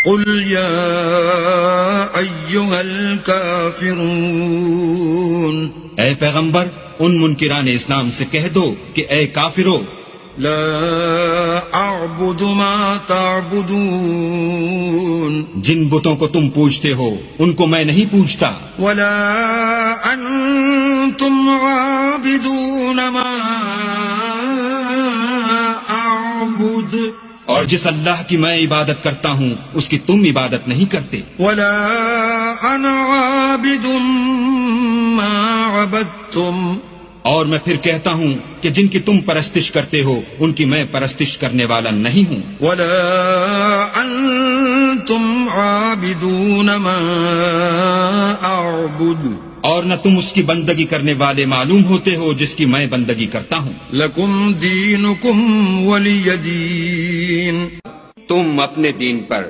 قل يا أيها الكافرون، اے پیغمبر ان منکران اسلام سے کہہ دو کہ اے کافرو، لا أعبد ما تعبدون، جن بتوں کو تم پوجتے ہو ان کو میں نہیں پوجتا، ولا أنتم عابدون ما أعبد، اور جس اللہ کی میں عبادت کرتا ہوں اس کی تم عبادت نہیں کرتے، ولا أنا عابد ما عبدتم، اور میں پھر کہتا ہوں کہ جن کی تم پرستش کرتے ہو ان کی میں پرستش کرنے والا نہیں ہوں، ولا أنتم عابدون ما أعبد، اور نہ تم اس کی بندگی کرنے والے معلوم ہوتے ہو جس کی میں بندگی کرتا ہوں۔ لکم دینکم ولی دین، تم اپنے دین پر